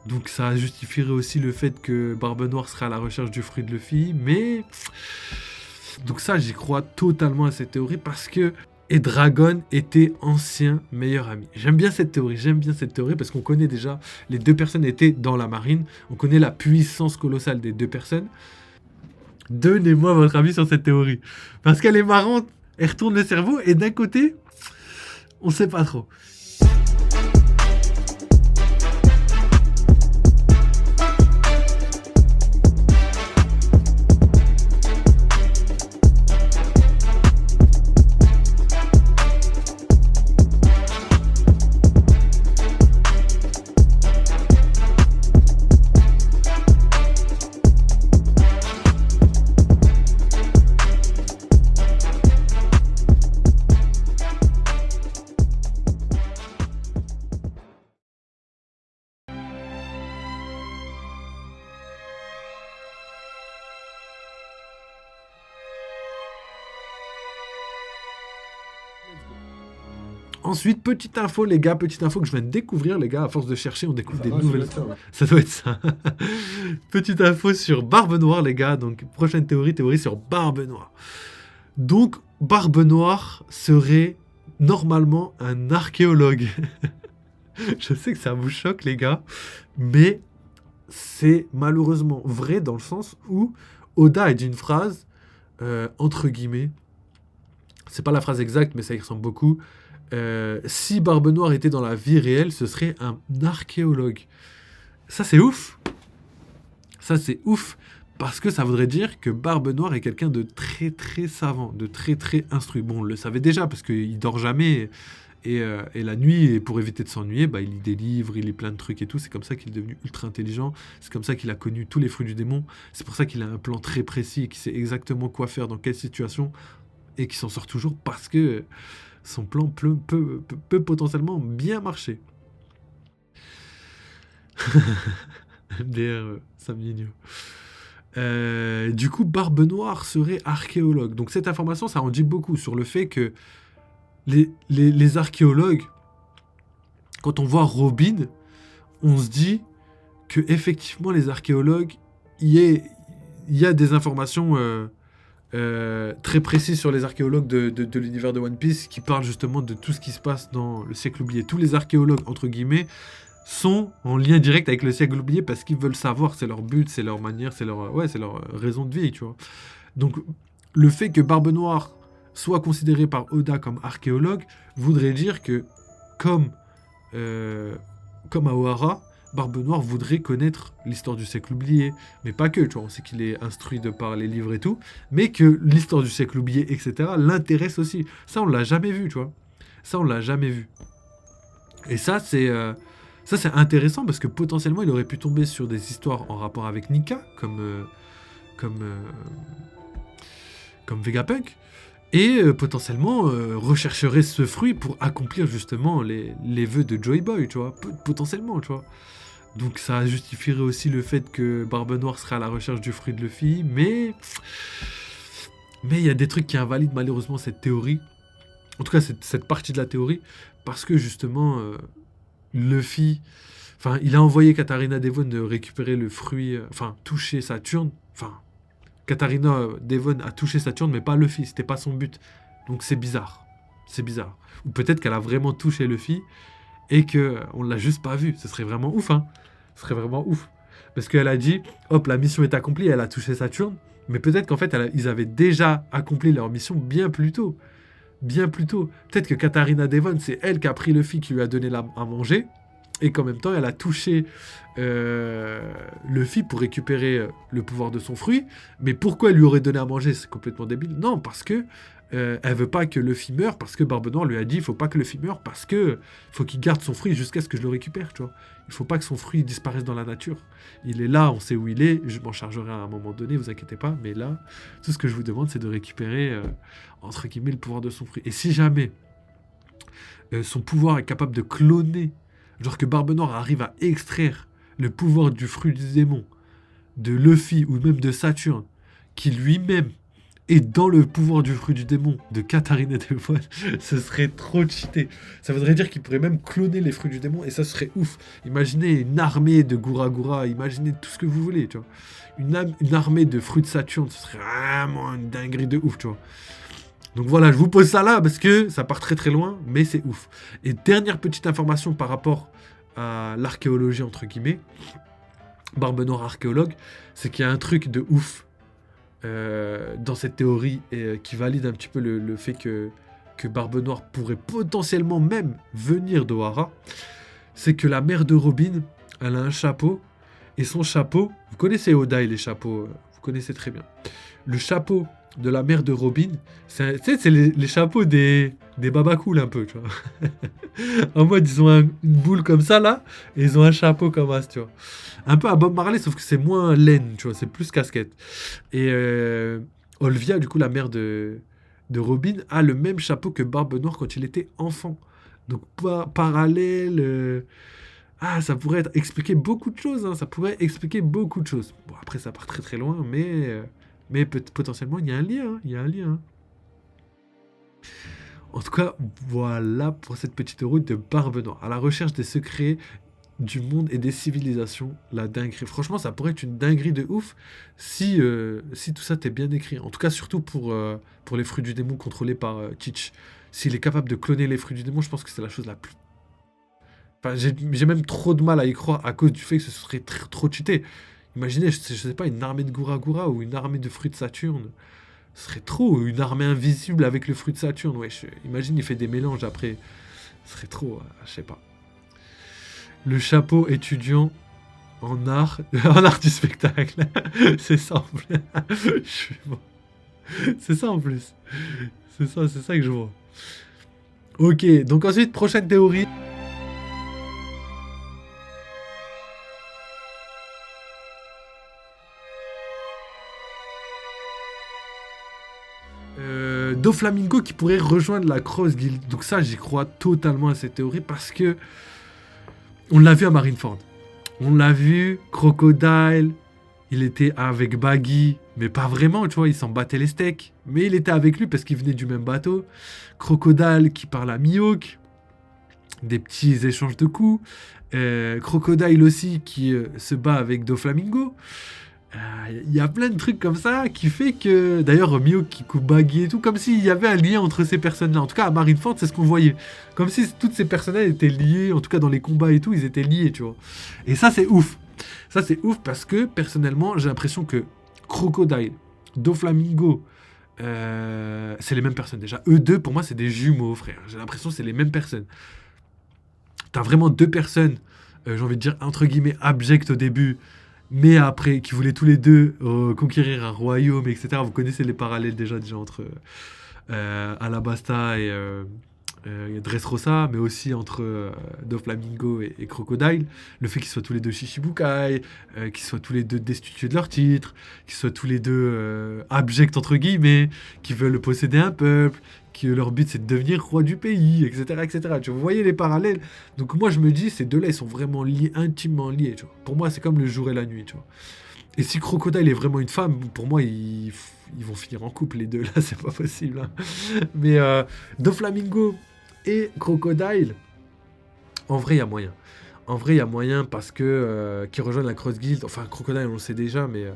Donc ça justifierait aussi le fait que Barbe Noire serait à la recherche du fruit de Luffy, mais... Donc ça, j'y crois totalement à cette théorie parce que Dragon était ancien meilleur ami. J'aime bien cette théorie parce qu'on connaît déjà, les deux personnes étaient dans la marine, on connaît la puissance colossale des deux personnes. Donnez-moi votre avis sur cette théorie. Parce qu'elle est marrante, elle retourne le cerveau et d'un côté, on sait pas trop. Ensuite, petite info les gars, petite info que je viens de découvrir les gars, à force de chercher, on découvre des nouvelles... Ça doit être ça. Petite info sur Barbe Noire les gars, donc prochaine théorie sur Barbe Noire. Donc, Barbe Noire serait normalement un archéologue. Je sais que ça vous choque les gars, mais c'est malheureusement vrai dans le sens où Oda a dit une phrase, entre guillemets, c'est pas la phrase exacte mais ça y ressemble beaucoup, si Barbe Noire était dans la vie réelle, ce serait un archéologue. Ça c'est ouf. Ça c'est ouf parce que ça voudrait dire que Barbe Noire est quelqu'un de très très savant, de très très instruit. Bon, on le savait déjà parce qu'il dort jamais et la nuit, et pour éviter de s'ennuyer, bah, il lit des livres, il lit plein de trucs et tout. C'est comme ça qu'il est devenu ultra intelligent. C'est comme ça qu'il a connu tous les fruits du démon. C'est pour ça qu'il a un plan très précis et qu'il sait exactement quoi faire dans quelle situation et qu'il s'en sort toujours parce que son plan peut potentiellement bien marcher. MDR, Sam Nino. Du coup, Barbe Noire serait archéologue. Donc cette information, ça en dit beaucoup sur le fait que les archéologues, quand on voit Robin, on se dit que effectivement les archéologues, il y a des informations très précises sur les archéologues de l'univers de One Piece qui parlent justement de tout ce qui se passe dans le siècle oublié. Tous les archéologues, entre guillemets, sont en lien direct avec le siècle oublié parce qu'ils veulent savoir, c'est leur but, c'est leur manière, c'est leur raison de vie, tu vois. Donc le fait que Barbe Noire soit considéré par Oda comme archéologue voudrait dire que comme Aohara, Barbe Noire voudrait connaître l'histoire du siècle oublié, mais pas que, tu vois, on sait qu'il est instruit de par les livres et tout, mais que l'histoire du siècle oublié, etc., l'intéresse aussi. Ça, on l'a jamais vu, tu vois. Ça, on l'a jamais vu. Et ça, c'est intéressant parce que potentiellement, il aurait pu tomber sur des histoires en rapport avec Nika, comme Vegapunk, et potentiellement rechercherait ce fruit pour accomplir justement les vœux de Joy Boy, tu vois, potentiellement, tu vois. Donc ça justifierait aussi le fait que Barbe Noire serait à la recherche du fruit de Luffy, mais il y a des trucs qui invalident malheureusement cette théorie, en tout cas cette partie de la théorie, parce que justement Luffy, enfin il a envoyé Katarina Devon de récupérer le fruit, toucher Saturne, Katarina Devon a touché Saturne, mais pas Luffy, c'était pas son but. Donc c'est bizarre. C'est bizarre. Ou peut-être qu'elle a vraiment touché Luffy et qu'on l'a juste pas vu. Ce serait vraiment ouf, hein. Ce serait vraiment ouf. Parce qu'elle a dit, hop, la mission est accomplie, elle a touché Saturne. Mais peut-être qu'en fait, ils avaient déjà accompli leur mission bien plus tôt. Bien plus tôt. Peut-être que Katarina Devon, c'est elle qui a pris Luffy, qui lui a donné à manger. Et qu'en même temps, elle a touché Luffy pour récupérer le pouvoir de son fruit. Mais pourquoi elle lui aurait donné à manger? C'est complètement débile. Non, parce que elle veut pas que Luffy meure, parce que Barbe Noire lui a dit il faut pas que Luffy meure, parce que faut qu'il garde son fruit jusqu'à ce que je le récupère, tu vois. Il faut pas que son fruit disparaisse dans la nature. Il est là, on sait où il est, je m'en chargerai à un moment donné, vous inquiétez pas. Mais là, tout ce que je vous demande, c'est de récupérer, entre guillemets, le pouvoir de son fruit. Et si jamais son pouvoir est capable de cloner, genre que Barbe Noire arrive à extraire le pouvoir du fruit du démon, de Luffy ou même de Saturne, qui lui-même et dans le pouvoir du fruit du démon de Katharina Delphine, ce serait trop cheaté. Ça voudrait dire qu'il pourrait même cloner les fruits du démon et ça serait ouf. Imaginez une armée de Gura Gura, imaginez tout ce que vous voulez, tu vois. Une armée de fruits de Saturne, ce serait vraiment une dinguerie de ouf, tu vois. Donc voilà, je vous pose ça là parce que ça part très très loin, mais c'est ouf. Et dernière petite information par rapport à l'archéologie, entre guillemets, Barbe Noire archéologue, c'est qu'il y a un truc de ouf dans cette théorie et qui valide un petit peu le fait que Barbe Noire pourrait potentiellement même venir d'Ohara. C'est que la mère de Robin, elle a un chapeau, et son chapeau, vous connaissez Oda et les chapeaux, vous connaissez très bien. Le chapeau de la mère de Robin, c'est les chapeaux des baba cool un peu, tu vois. En mode, ils ont une boule comme ça, là, et ils ont un chapeau comme ça, tu vois. Un peu à Bob Marley, sauf que c'est moins laine, tu vois, c'est plus casquette. Et Olvia, du coup, la mère de Robin, a le même chapeau que Barbe Noire quand il était enfant. Donc, parallèle... ça pourrait expliquer beaucoup de choses, hein, ça pourrait expliquer beaucoup de choses. Bon, après, ça part très très loin, mais potentiellement, il y a un lien, hein, il y a un lien. Hein. En tout cas, voilà pour cette petite route de Barbe Noire. À la recherche des secrets du monde et des civilisations, la dinguerie. Franchement, ça pourrait être une dinguerie de ouf si tout ça t'est bien écrit. En tout cas, surtout pour les fruits du démon contrôlés par Teach. S'il est capable de cloner les fruits du démon, je pense que c'est la chose la plus... Enfin, j'ai même trop de mal à y croire à cause du fait que ce serait trop cheaté. Imaginez, je sais pas, une armée de Gura Gura ou une armée de fruits de Saturne. Ce serait trop, une armée invisible avec le fruit de Saturne. Ouais, imagine, il fait des mélanges après. Ce serait trop, je sais pas. Le chapeau étudiant en art, en art du spectacle. C'est ça en plus. Je suis bon. C'est ça en plus. C'est ça que je vois. Ok, donc ensuite, prochaine théorie. Doflamingo qui pourrait rejoindre la Cross Guild. Donc ça, j'y crois totalement à cette théorie parce que on l'a vu à Marineford. On l'a vu, Crocodile, il était avec Baggy, mais pas vraiment, tu vois, il s'en battait les steaks. Mais il était avec lui parce qu'il venait du même bateau. Crocodile qui parle à Mihawk, des petits échanges de coups. Crocodile aussi qui se bat avec Doflamingo. Il y a plein de trucs comme ça qui fait que... D'ailleurs, Mihawk qui coupe Baggy et tout, comme s'il y avait un lien entre ces personnes-là. En tout cas, à Marineford, c'est ce qu'on voyait. Comme si toutes ces personnes-là étaient liées, en tout cas dans les combats et tout, ils étaient liés, tu vois. Et ça, c'est ouf. Ça, c'est ouf parce que, personnellement, j'ai l'impression que Crocodile, Doflamingo, c'est les mêmes personnes déjà. Eux deux, pour moi, c'est des jumeaux, frère. J'ai l'impression que c'est les mêmes personnes. T'as vraiment deux personnes, j'ai envie de dire, entre guillemets, abjectes au début, mais après, qui voulaient tous les deux conquérir un royaume, etc. Vous connaissez les parallèles déjà entre Alabasta et Dressrosa, mais aussi entre Doflamingo et Crocodile. Le fait qu'ils soient tous les deux Shichibukai, qu'ils soient tous les deux destitués de leur titre, qu'ils soient tous les deux abjects, entre guillemets, qui veulent posséder un peuple, que leur but c'est de devenir roi du pays, etc. etc. Tu vois, vous voyez les parallèles. Donc moi je me dis, ces deux-là, ils sont vraiment liés, intimement liés. Tu vois. Pour moi, c'est comme le jour et la nuit. Tu vois. Et si Crocodile est vraiment une femme, pour moi, ils vont finir en couple, les deux, là, c'est pas possible. Hein. Mais Doflamingo et Crocodile, en vrai, il y a moyen. En vrai, il y a moyen parce que qu'ils rejoignent la Cross Guild. Enfin, Crocodile, on le sait déjà, mais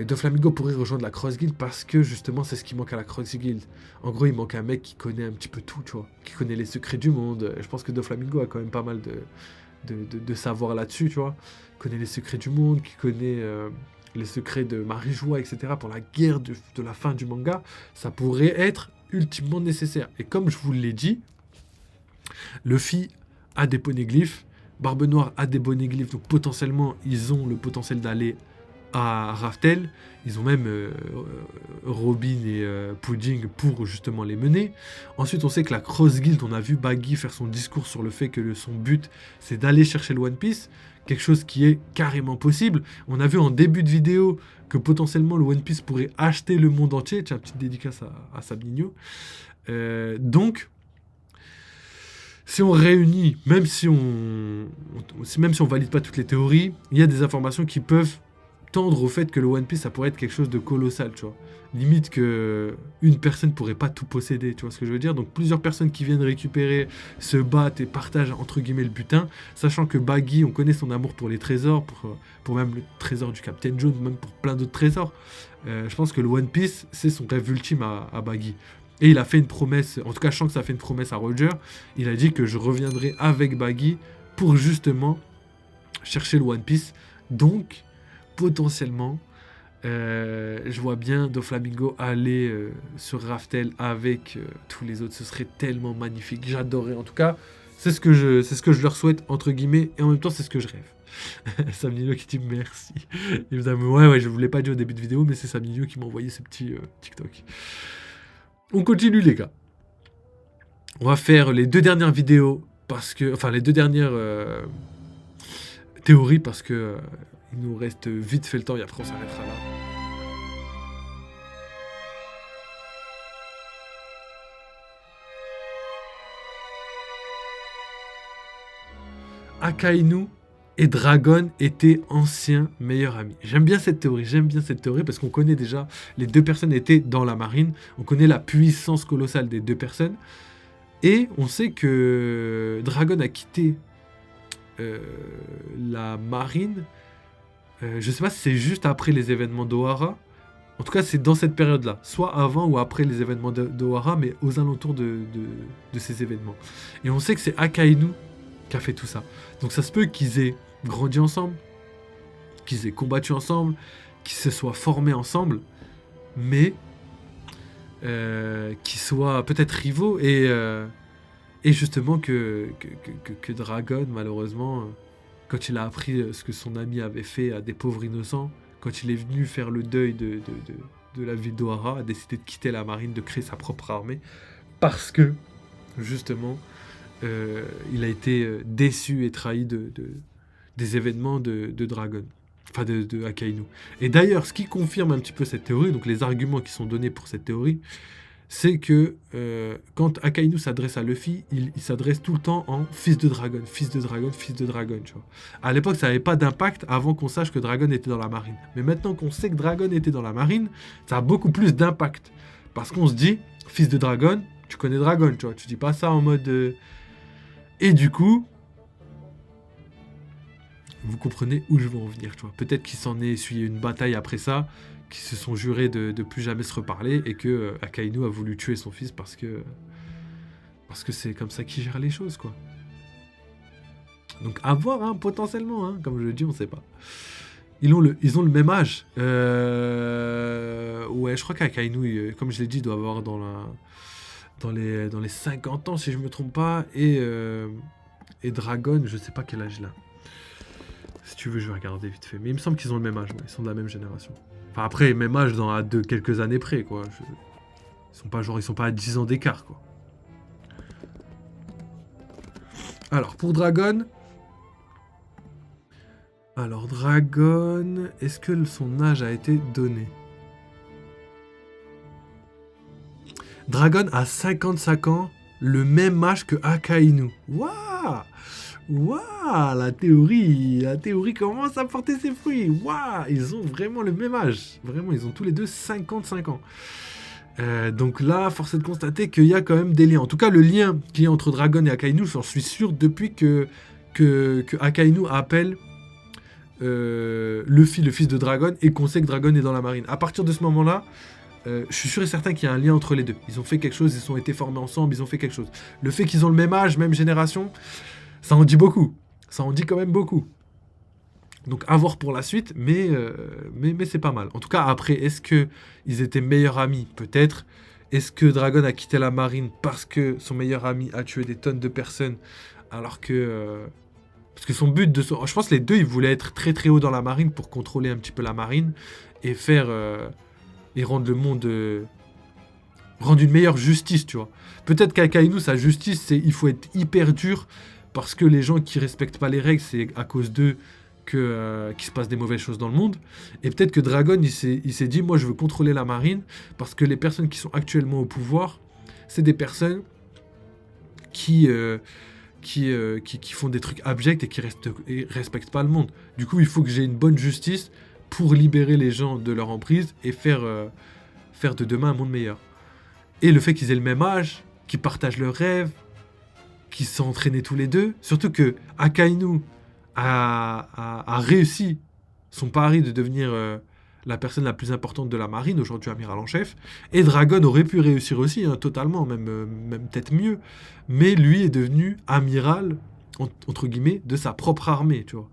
Doflamingo pourrait rejoindre la Cross Guild parce que justement, c'est ce qui manque à la Cross Guild. En gros, il manque un mec qui connaît un petit peu tout, tu vois, qui connaît les secrets du monde. Je pense que Doflamingo a quand même pas mal de savoir là-dessus, tu vois. Il connaît les secrets du monde, qui connaît les secrets de Marijois, etc. Pour la guerre de la fin du manga, ça pourrait être ultimement nécessaire. Et comme je vous l'ai dit, Luffy a des poneglyphes, Barbe Noire a des poneglyphes, donc potentiellement, ils ont le potentiel d'aller à Raftel. Ils ont même Robin et Pudding pour justement les mener. Ensuite, on sait que la Cross Guild, on a vu Baggy faire son discours sur le fait que son but, c'est d'aller chercher le One Piece. Quelque chose qui est carrément possible. On a vu en début de vidéo que potentiellement le One Piece pourrait acheter le monde entier. Tiens, petite dédicace à Sabinho. Donc, si on réunit, même si on valide pas toutes les théories, il y a des informations qui peuvent tendre au fait que le One Piece, ça pourrait être quelque chose de colossal, tu vois. Limite que une personne pourrait pas tout posséder, tu vois ce que je veux dire. Donc plusieurs personnes qui viennent récupérer, se battent et partagent entre guillemets le butin, sachant que Baggy, on connaît son amour pour les trésors, pour même le trésor du Captain Jones, même pour plein d'autres trésors. Je pense que le One Piece, c'est son rêve ultime à Baggy. Et il a fait une promesse, en tout cas je sens que ça fait une promesse à Roger, il a dit que je reviendrai avec Baggy pour justement chercher le One Piece. Donc, potentiellement, je vois bien Doflamingo aller sur Raftel avec tous les autres. Ce serait tellement magnifique. J'adorerais. En tout cas, c'est ce que je leur souhaite, entre guillemets, et en même temps, c'est ce que je rêve. Samnilo qui dit merci. Évidemment, ouais, je ne vous l'ai pas dit au début de vidéo, mais c'est Samnilo qui m'a envoyé ce petit TikTok. On continue, les gars. On va faire les 2 dernières vidéos, parce que... Enfin, les 2 dernières théories, parce que... il nous reste vite fait le temps et après on s'arrêtera là. Akainu et Dragon étaient anciens meilleurs amis. J'aime bien cette théorie parce qu'on connaît déjà, les 2 personnes étaient dans la marine, on connaît la puissance colossale des 2 personnes, et on sait que Dragon a quitté la marine. Je sais pas si c'est juste après les événements d'Ohara. En tout cas, c'est dans cette période-là. Soit avant ou après les événements d'Ohara, mais aux alentours de ces événements. Et on sait que c'est Akainu qui a fait tout ça. Donc ça se peut qu'ils aient grandi ensemble, qu'ils aient combattu ensemble, qu'ils se soient formés ensemble, mais qu'ils soient peut-être rivaux. Et justement que Dragon, malheureusement... quand il a appris ce que son ami avait fait à des pauvres innocents, quand il est venu faire le deuil de la ville d'Ohara, a décidé de quitter la marine, de créer sa propre armée, parce que, justement, il a été déçu et trahi des événements de Dragon, enfin de Akainu. Et d'ailleurs, ce qui confirme un petit peu cette théorie, donc les arguments qui sont donnés pour cette théorie, c'est que quand Akainu s'adresse à Luffy, il s'adresse tout le temps en fils de dragon, fils de dragon, fils de dragon, tu vois. À l'époque, ça n'avait pas d'impact avant qu'on sache que Dragon était dans la marine. Mais maintenant qu'on sait que Dragon était dans la marine, ça a beaucoup plus d'impact. Parce qu'on se dit, fils de dragon, tu connais Dragon, tu vois. Tu dis pas ça en mode... Et du coup, vous comprenez où je veux en venir, tu vois. Peut-être qu'il s'en est essuyé une bataille après ça, qui se sont jurés de plus jamais se reparler, et que Akainu a voulu tuer son fils parce que c'est comme ça qu'il gère les choses, quoi. Donc à voir, hein, potentiellement, hein, comme je le dis, on sait pas. Ils ont le même âge. Ouais, je crois qu'Akainu, comme je l'ai dit, doit avoir dans les 50 ans, si je me trompe pas, et Dragon, je sais pas quel âge il a. Si tu veux, je vais regarder vite fait. Mais il me semble qu'ils ont le même âge, ouais, ils sont de la même génération. Enfin, après, même âge à quelques années près, quoi. Ils sont pas à 10 ans d'écart, quoi. Alors, pour Dragon... est-ce que son âge a été donné? Dragon a 55 ans, le même âge que Akainu. Waouh! Waouh, la théorie commence à porter ses fruits. Waouh, ils ont vraiment le même âge. Vraiment, ils ont tous les deux 55 ans. Donc là, force est de constater qu'il y a quand même des liens. En tout cas, le lien qui est entre Dragon et Akainu, j'en suis sûr depuis que Akainu appelle Luffy, le fils de Dragon, et qu'on sait que Dragon est dans la marine. À partir de ce moment-là, je suis sûr et certain qu'il y a un lien entre les deux. Ils ont fait quelque chose, ils ont été formés ensemble, ils ont fait quelque chose. Le fait qu'ils ont le même âge, même génération... ça en dit beaucoup. Ça en dit quand même beaucoup. Donc à voir pour la suite, mais c'est pas mal. En tout cas, après, est-ce qu'ils étaient meilleurs amis? Peut-être. Est-ce que Dragon a quitté la marine parce que son meilleur ami a tué des tonnes de personnes, alors que... parce que son but de... je pense que les deux, ils voulaient être très très haut dans la marine pour contrôler un petit peu la marine et faire... et rendre le monde... rendre une meilleure justice, tu vois. Peut-être qu'Akainu, sa justice, c'est il faut être hyper dur... parce que les gens qui respectent pas les règles, c'est à cause d'eux qu'il se passe des mauvaises choses dans le monde. Et peut-être que Dragon, il s'est dit, moi je veux contrôler la marine, parce que les personnes qui sont actuellement au pouvoir, c'est des personnes qui font des trucs abjects et qui respectent pas le monde. Du coup, il faut que j'ai une bonne justice pour libérer les gens de leur emprise et faire de demain un monde meilleur. Et le fait qu'ils aient le même âge, qu'ils partagent leurs rêves, qu'ils se sont entraînés tous les deux, surtout que Akainu a réussi son pari de devenir la personne la plus importante de la marine, aujourd'hui amiral en chef, et Dragon aurait pu réussir aussi, hein, totalement, même peut-être mieux, mais lui est devenu amiral, entre guillemets, de sa propre armée, tu vois.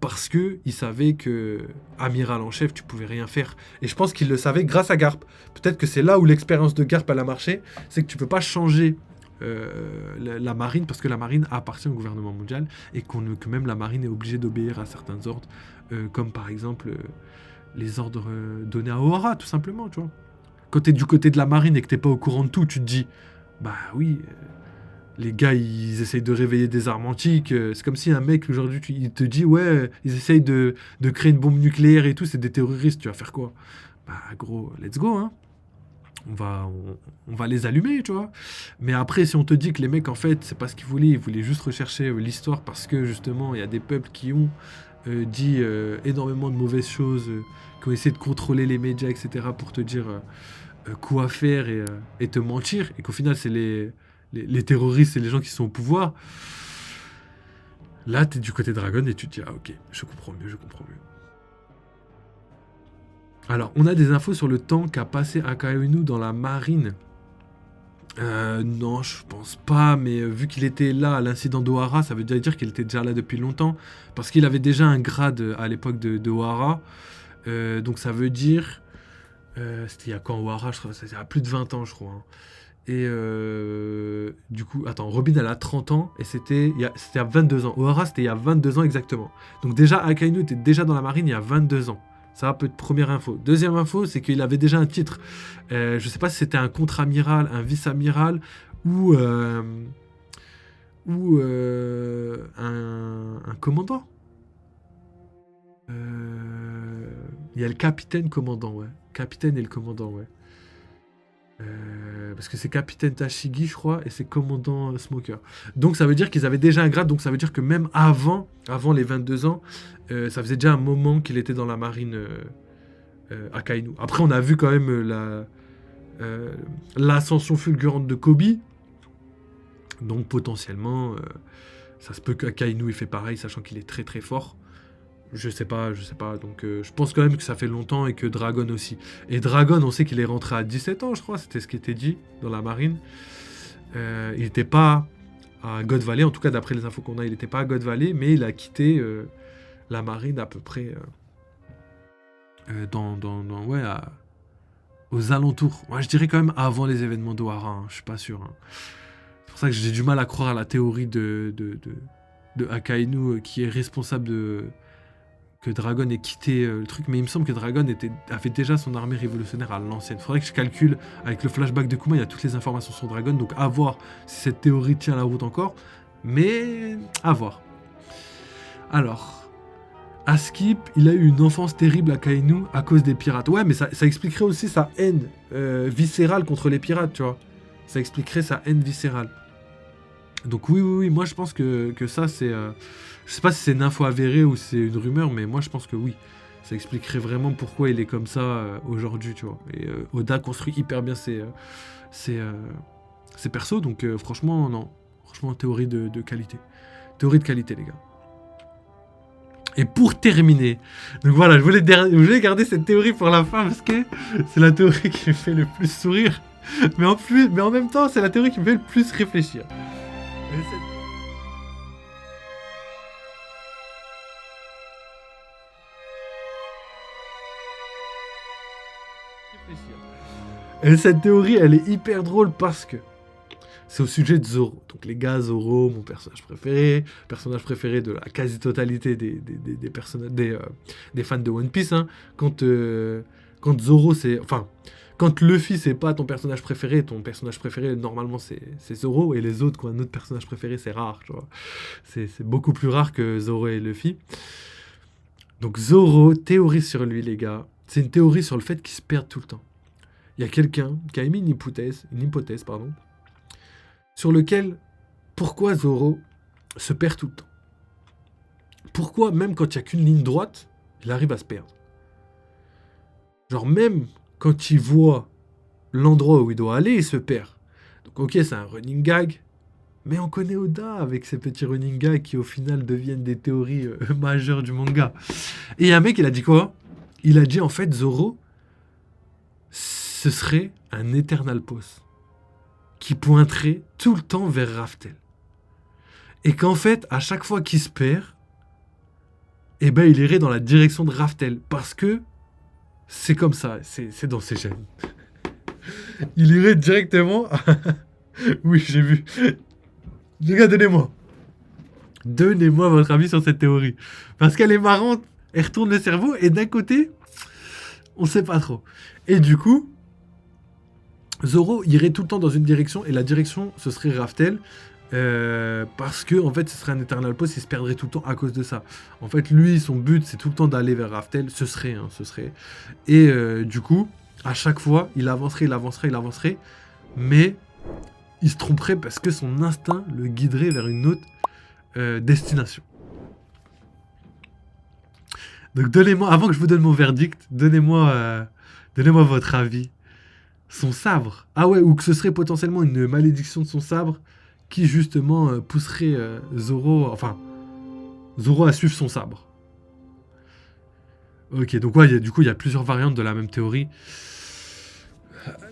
Parce que il savait que amiral en chef, tu pouvais rien faire. Et je pense qu'il le savait grâce à Garp. Peut-être que c'est là où l'expérience de Garp elle a marché, c'est que tu peux pas changer la marine parce que la marine appartient au gouvernement mondial et que même la marine est obligée d'obéir à certains ordres, comme par exemple les ordres donnés à Ohara, tout simplement, tu vois. Quand t'es du côté de la marine et que t'es pas au courant de tout, tu te dis, bah oui. Les gars, ils essayent de réveiller des armes antiques. C'est comme si un mec, aujourd'hui, il te dit, ouais, ils essayent de créer une bombe nucléaire et tout, c'est des terroristes, tu vas faire quoi? Bah, gros, let's go, hein. On va les allumer, tu vois. Mais après, si on te dit que les mecs, en fait, c'est pas ce qu'ils voulaient juste rechercher l'histoire parce que, justement, il y a des peuples qui ont dit énormément de mauvaises choses, qui ont essayé de contrôler les médias, etc., pour te dire quoi faire et te mentir, et qu'au final, c'est les terroristes et les gens qui sont au pouvoir, là, t'es du côté Dragon et tu te dis, ah ok, je comprends mieux. Alors, on a des infos sur le temps qu'a passé Akainu dans la marine. Non, je pense pas, mais vu qu'il était là à l'incident d'Ohara, ça veut dire qu'il était déjà là depuis longtemps, parce qu'il avait déjà un grade à l'époque de Ohara. Donc ça veut dire... c'était il y a quand Ohara, je crois, c'était il y a plus de 20 ans, je crois, hein. Et du coup, attends, Robin elle a 30 ans et c'était il y a 22 ans. Ohara c'était il y a 22 ans exactement. Donc déjà Akainu était déjà dans la marine il y a 22 ans. Ça peut être première info. Deuxième info, c'est qu'il avait déjà un titre. Je sais pas si c'était un contre-amiral, un vice-amiral ou un commandant. Il y a le capitaine commandant, ouais. Capitaine et le commandant, ouais. Parce que c'est capitaine Tashigi, je crois, et c'est commandant Smoker. Donc ça veut dire qu'ils avaient déjà un grade, donc ça veut dire que même avant les 22 ans, ça faisait déjà un moment qu'il était dans la marine Akainu. Après, on a vu quand même l'ascension fulgurante de Kobe. Donc potentiellement, ça se peut qu'Akainu ait fait pareil, sachant qu'il est très très fort. Je sais pas. Donc, je pense quand même que ça fait longtemps et que Dragon aussi. Et Dragon, on sait qu'il est rentré à 17 ans, je crois. C'était ce qui était dit dans la marine. Il n'était pas à God Valley. En tout cas, d'après les infos qu'on a, il n'était pas à God Valley. Mais il a quitté la marine à peu près aux alentours. Moi, je dirais quand même avant les événements d'Ohara. Hein, je suis pas sûr. Hein. C'est pour ça que j'ai du mal à croire à la théorie de Akainu qui est responsable que Dragon ait quitté le truc, mais il me semble que Dragon avait déjà son armée révolutionnaire à l'ancienne. Faudrait que je calcule, avec le flashback de Kuma, il y a toutes les informations sur Dragon, donc à voir si cette théorie tient la route encore, mais à voir. Alors, Askip, il a eu une enfance terrible à Kainu à cause des pirates. Ouais, mais ça expliquerait aussi sa haine viscérale contre les pirates, tu vois. Ça expliquerait sa haine viscérale. Donc oui, moi je pense que ça c'est... je sais pas si c'est une info avérée ou si c'est une rumeur, mais moi je pense que oui. Ça expliquerait vraiment pourquoi il est comme ça aujourd'hui, tu vois. Et Oda construit hyper bien ses persos, donc franchement, non. Franchement, théorie de qualité. Théorie de qualité, les gars. Et pour terminer, donc voilà, je voulais garder cette théorie pour la fin parce que c'est la théorie qui me fait le plus sourire. Mais en même temps, c'est la théorie qui me fait le plus réfléchir. Et cette théorie, elle est hyper drôle parce que c'est au sujet de Zoro. Donc les gars, Zoro, mon personnage préféré de la quasi-totalité des fans de One Piece. Hein. Quand Zoro, c'est... Enfin, quand Luffy, c'est pas ton personnage préféré normalement, c'est Zoro. Et les autres, quand un autre personnage préféré, c'est rare, tu vois. C'est beaucoup plus rare que Zoro et Luffy. Donc Zoro, théorie sur lui, les gars. C'est une théorie sur le fait qu'il se perde tout le temps. Il y a quelqu'un qui a émis une hypothèse, sur lequel, pourquoi Zoro se perd tout le temps. Pourquoi, même quand il n'y a qu'une ligne droite, il arrive à se perdre. Genre même quand il voit l'endroit où il doit aller, il se perd. Donc ok, c'est un running gag, mais on connaît Oda avec ces petits running gags qui au final deviennent des théories majeures du manga. Et il y a un mec, il a dit quoi? Il a dit en fait Zoro, ce serait un Eternal Pause qui pointerait tout le temps vers Raftel. Et qu'en fait, à chaque fois qu'il se perd, eh ben il irait dans la direction de Raftel. Parce que c'est comme ça, c'est dans ses gènes. Il irait directement... Oui, j'ai vu. Les gars, donnez-moi. Donnez-moi votre avis sur cette théorie. Parce qu'elle est marrante, elle retourne le cerveau, et d'un côté, on sait pas trop. Et du coup, Zoro irait tout le temps dans une direction, et la direction, ce serait Raftel. Parce que en fait ce serait un Eternal Pause, il se perdrait tout le temps à cause de ça. En fait lui son but c'est tout le temps d'aller vers Raftel, ce serait. Et du coup à chaque fois il avancerait, mais il se tromperait parce que son instinct le guiderait vers une autre destination. Donc donnez-moi, avant que je vous donne mon verdict, donnez-moi votre avis. Son sabre, ah ouais, ou que ce serait potentiellement une malédiction de son sabre qui justement pousserait Zoro à suivre son sabre. Ok, donc ouais, du coup il y a plusieurs variantes de la même théorie.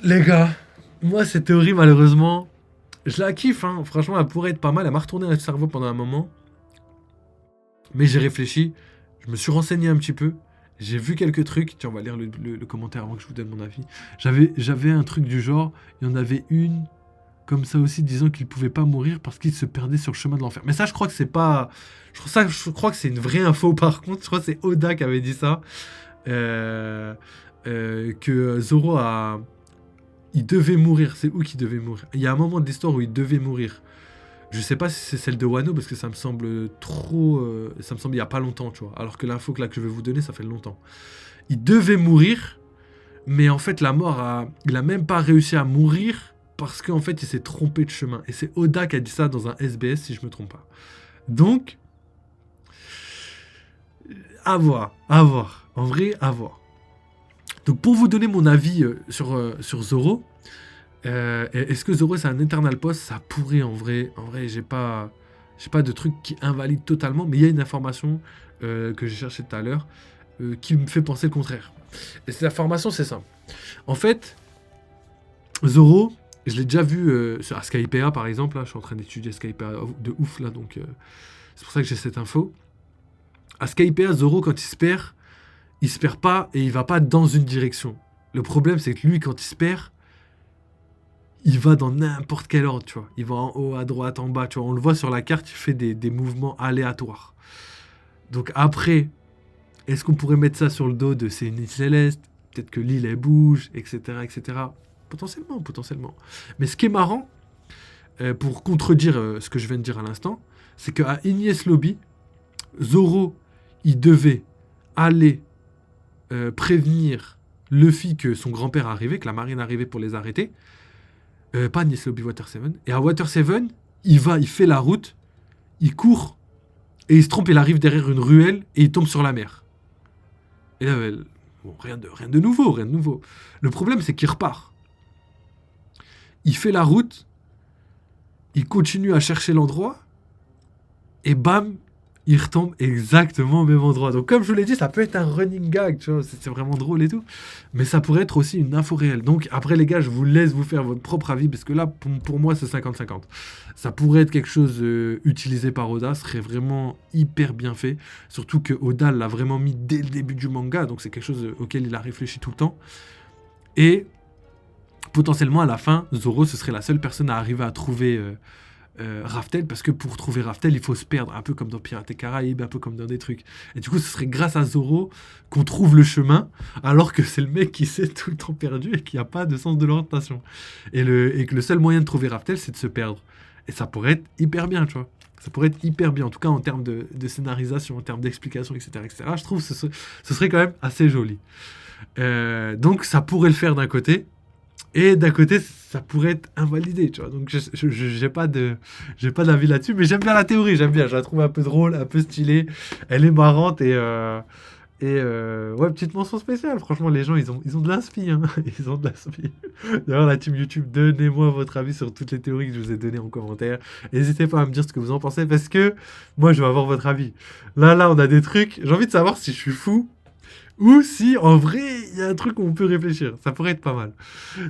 Les gars, moi cette théorie malheureusement, je la kiffe, hein. Franchement elle pourrait être pas mal, elle m'a retourné le cerveau pendant un moment. Mais j'ai réfléchi, je me suis renseigné un petit peu, j'ai vu quelques trucs, tiens on va lire le commentaire avant que je vous donne mon avis. J'avais un truc du genre, il y en avait une... comme ça aussi, disant qu'il pouvait pas mourir parce qu'il se perdait sur le chemin de l'enfer. Mais ça, je crois que c'est pas... Je crois que c'est une vraie info, par contre. Je crois que c'est Oda qui avait dit ça. Que Zoro a... Il devait mourir. C'est où qu'il devait mourir? Il y a un moment de l'histoire où il devait mourir. Je sais pas si c'est celle de Wano, parce que ça me semble trop... ça me semble il y a pas longtemps, tu vois. Alors que l'info que je vais vous donner, ça fait longtemps. Il devait mourir, mais en fait, la mort il a même pas réussi à mourir... parce qu'en fait, il s'est trompé de chemin. Et c'est Oda qui a dit ça dans un SBS, si je me trompe pas. Donc, à voir. En vrai, à voir. Donc, pour vous donner mon avis sur Zoro, est-ce que Zoro, c'est un Eternal Pause? Ça pourrait, en vrai. En vrai, j'ai pas de truc qui invalide totalement, mais il y a une information que j'ai cherchée tout à l'heure qui me fait penser le contraire. Et cette information, c'est ça. En fait, Zoro... je l'ai déjà vu à Skypea par exemple, là, je suis en train d'étudier Skypea de ouf là, donc c'est pour ça que j'ai cette info. À Skypea, Zoro quand il se perd pas et il va pas dans une direction. Le problème c'est que lui quand il se perd, il va dans n'importe quel ordre, tu vois. Il va en haut, à droite, en bas, tu vois. On le voit sur la carte, il fait des mouvements aléatoires. Donc après, est-ce qu'on pourrait mettre ça sur le dos de c'est une île céleste? Peut-être que l'île elle bouge, etc., etc. Potentiellement. Mais ce qui est marrant, pour contredire ce que je viens de dire à l'instant, c'est qu'à Enies Lobby, Zoro, il devait aller prévenir Luffy que son grand-père arrivait, que la marine arrivait pour les arrêter. Pas Enies Lobby, Water 7. Et à Water 7, il fait la route, il court, et il se trompe, il arrive derrière une ruelle, et il tombe sur la mer. Et là, bon, rien de nouveau. Le problème, c'est qu'il repart. Il fait la route, il continue à chercher l'endroit, et bam, il retombe exactement au même endroit. Donc comme je vous l'ai dit, ça peut être un running gag, tu vois, c'est vraiment drôle et tout, mais ça pourrait être aussi une info réelle. Donc après les gars, je vous laisse vous faire votre propre avis, parce que là, pour moi, c'est 50-50. Ça pourrait être quelque chose utilisé par Oda, ce serait vraiment hyper bien fait, surtout que Oda l'a vraiment mis dès le début du manga, donc c'est quelque chose auquel il a réfléchi tout le temps. Et... potentiellement, à la fin, Zoro, ce serait la seule personne à arriver à trouver Raftel, parce que pour trouver Raftel, il faut se perdre, un peu comme dans Pirates des Caraïbes, un peu comme dans des trucs. Et du coup, ce serait grâce à Zoro qu'on trouve le chemin, alors que c'est le mec qui s'est tout le temps perdu et qui n'a pas de sens de l'orientation. Et que le seul moyen de trouver Raftel, c'est de se perdre. Et ça pourrait être hyper bien, tu vois. Ça pourrait être hyper bien, en tout cas en termes de scénarisation, en termes d'explication, etc., etc. Je trouve que ce serait quand même assez joli. Donc, ça pourrait le faire d'un côté. Et d'un côté, ça pourrait être invalidé, tu vois. Donc, j'ai pas d'avis là-dessus, mais j'aime bien la théorie, j'aime bien. Je la trouve un peu drôle, un peu stylée. Elle est marrante et Et ouais, petite mention spéciale. Franchement, les gens, ils ont de l'inspi. Hein. Ils ont de l'inspi. D'ailleurs, la team YouTube, donnez-moi votre avis sur toutes les théories que je vous ai données en commentaire. N'hésitez pas à me dire ce que vous en pensez parce que moi, je veux avoir votre avis. Là, on a des trucs. J'ai envie de savoir si je suis fou ou si, en vrai, il y a un truc où on peut réfléchir. Ça pourrait être pas mal.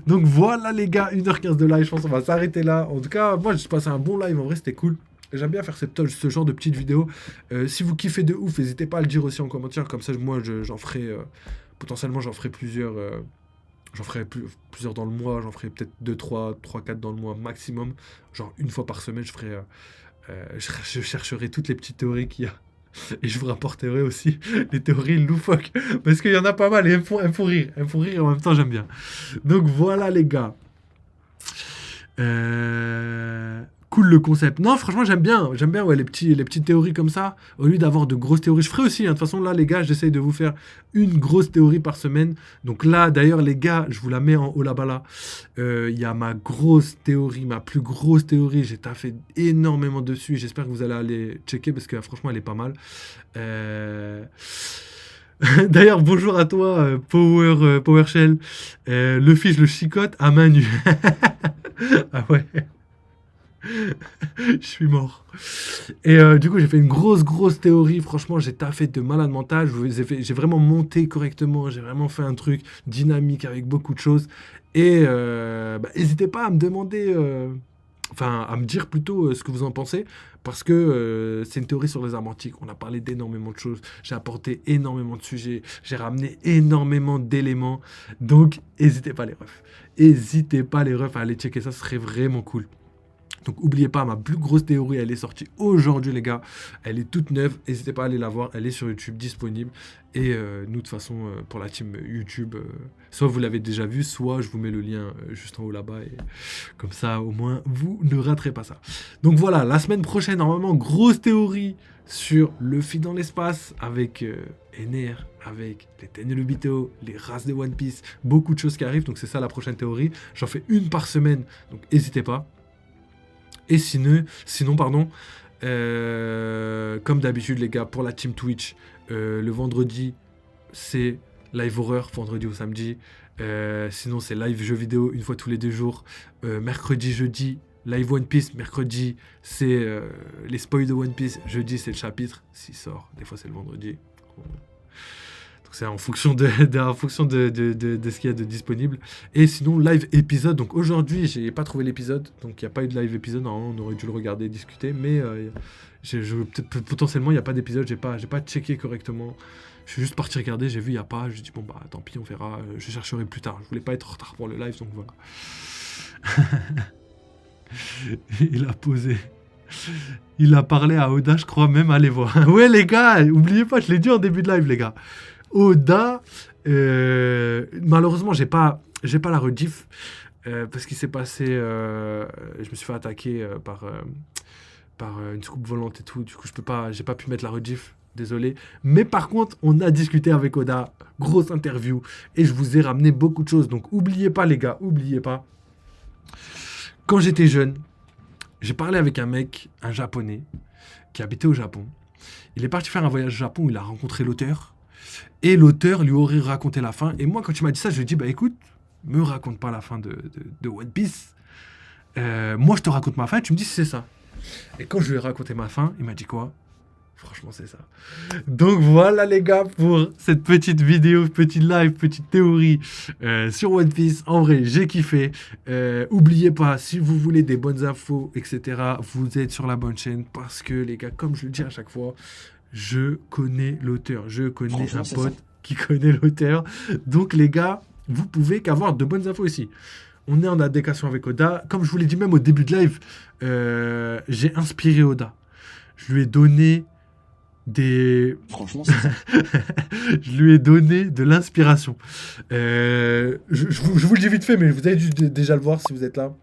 Donc voilà, les gars, 1h15 de live. Je pense qu'on va s'arrêter là. En tout cas, moi, j'ai passé un bon live. En vrai, c'était cool. J'aime bien faire ce genre de petites vidéos. Si vous kiffez de ouf, n'hésitez pas à le dire aussi en commentaire. Comme ça, moi, j'en ferai... potentiellement, j'en ferai plusieurs... j'en ferai plusieurs dans le mois. J'en ferai peut-être 2, 3, 4 dans le mois maximum. Genre, une fois par semaine, je ferai... je chercherai toutes les petites théories qu'il y a. Et je vous rapporterai aussi les théories loufoques. Parce qu'il y en a pas mal et elles me font rire. Elles me font rire et en même temps, j'aime bien. Donc, voilà, les gars. Cool le concept. Non, franchement, j'aime bien ouais, les petites théories comme ça. Au lieu d'avoir de grosses théories. Je ferai aussi, hein. De toute façon, là, les gars, j'essaye de vous faire une grosse théorie par semaine. Donc là, d'ailleurs, les gars, je vous la mets en haut là-bas là. Il y a ma grosse théorie, ma plus grosse théorie. J'ai taffé énormément dessus. J'espère que vous allez aller checker parce que franchement, elle est pas mal. D'ailleurs, bonjour à toi, PowerShell. Le fiche le chicote à main nue. Ah ouais. Je suis mort. Et du coup, j'ai fait une grosse théorie. Franchement, j'ai taffé de malade mental. J'ai vraiment monté correctement. J'ai vraiment fait un truc dynamique avec beaucoup de choses. Et n'hésitez pas à me demander, enfin, à me dire plutôt ce que vous en pensez. Parce que c'est une théorie sur les armes antiques. On a parlé d'énormément de choses. J'ai apporté énormément de sujets. J'ai ramené énormément d'éléments. Donc, n'hésitez pas les refs. N'hésitez pas les refs à aller checker ça. Ce serait vraiment cool. Donc, n'oubliez pas, ma plus grosse théorie, elle est sortie aujourd'hui, les gars. Elle est toute neuve. N'hésitez pas à aller la voir. Elle est sur YouTube, disponible. Et nous, de toute façon, pour la team YouTube, soit vous l'avez déjà vu, soit je vous mets le lien juste en haut là-bas. Et comme ça, au moins, vous ne raterez pas ça. Donc voilà, la semaine prochaine, normalement, grosse théorie sur Luffy dans l'espace avec Ener, avec les Tenryubito, les races de One Piece. Beaucoup de choses qui arrivent. Donc c'est ça la prochaine théorie. J'en fais une par semaine. Donc n'hésitez pas. Et sinon, comme d'habitude, les gars, pour la team Twitch, le vendredi, c'est live horreur, vendredi au samedi. Sinon, c'est live jeux vidéo une fois tous les 2 jours. Mercredi, jeudi, live One Piece. Mercredi, c'est les spoils de One Piece. Jeudi, c'est le chapitre, s'il sort. Des fois, c'est le vendredi. C'est en fonction de ce qu'il y a de disponible. Et sinon, live épisode. Donc aujourd'hui, j'ai pas trouvé l'épisode. Donc il n'y a pas eu de live épisode. Normalement, on aurait dû le regarder et discuter. Mais potentiellement, il n'y a pas d'épisode. J'ai pas checké correctement. Je suis juste parti regarder. J'ai vu, il n'y a pas. Je me dis, bon, bah tant pis, on verra. Je chercherai plus tard. Je voulais pas être en retard pour le live. Donc voilà. Il a posé. Il a parlé à Oda, je crois même. Allez voir. Ouais, les gars, oubliez pas, je l'ai dit en début de live, les gars. Oda, malheureusement, j'ai pas la rediff parce qu'il s'est passé. Je me suis fait attaquer par une soucoupe volante et tout. Du coup, j'ai pas pu mettre la rediff. Désolé. Mais par contre, on a discuté avec Oda. Grosse interview. Et je vous ai ramené beaucoup de choses. Donc, oubliez pas, les gars. Oubliez pas. Quand j'étais jeune, j'ai parlé avec un mec, un japonais, qui habitait au Japon. Il est parti faire un voyage au Japon où il a rencontré l'auteur. Et l'auteur lui aurait raconté la fin. Et moi, quand tu m'as dit ça, je lui ai dit, bah écoute, me raconte pas la fin de One Piece. Moi, je te raconte ma fin et tu me dis si c'est ça. Et quand je lui ai raconté ma fin, il m'a dit quoi ? Franchement, c'est ça. Donc voilà, les gars, pour cette petite vidéo, petit live, petite théorie sur One Piece. En vrai, j'ai kiffé. Oubliez pas, si vous voulez des bonnes infos, etc., vous êtes sur la bonne chaîne. Parce que, les gars, comme je le dis à chaque fois, je connais l'auteur. Je connais un pote qui connaît l'auteur. Donc, les gars, vous pouvez qu'avoir de bonnes infos ici. On est en adéquation avec Oda. Comme je vous l'ai dit même au début de live, j'ai inspiré Oda. Je lui ai donné Franchement, c'est ça. je lui ai donné de l'inspiration. Je vous le dis vite fait, mais vous avez dû déjà le voir si vous êtes là.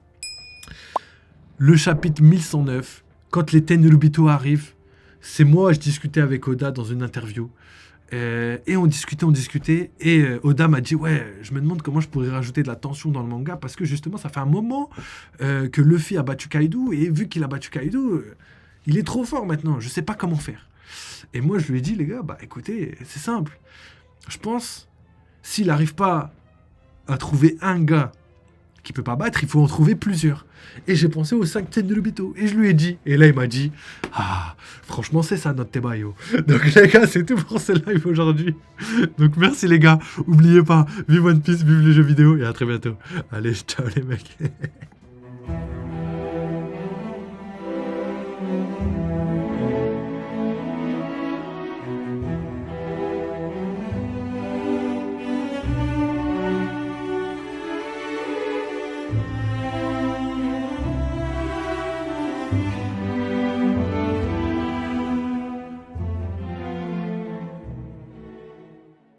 Le chapitre 1109, quand les Tenryubito arrivent, c'est moi, je discutais avec Oda dans une interview. Et on discutait. Et Oda m'a dit, ouais, je me demande comment je pourrais rajouter de la tension dans le manga, parce que justement, ça fait un moment que Luffy a battu Kaido, et vu qu'il a battu Kaido, il est trop fort maintenant, je sais pas comment faire. Et moi, je lui ai dit, les gars, bah écoutez, c'est simple. Je pense, s'il n'arrive pas à trouver un gars qui peut pas battre, il faut en trouver plusieurs. Et j'ai pensé aux 5 têtes de l'hôpital. Et je lui ai dit. Et là, il m'a dit, ah, franchement, c'est ça notre tebayo. Donc, les gars, c'est tout pour ce live aujourd'hui. Donc, merci, les gars. Oubliez pas, vive One Piece, vive les jeux vidéo. Et à très bientôt. Allez, ciao, les mecs.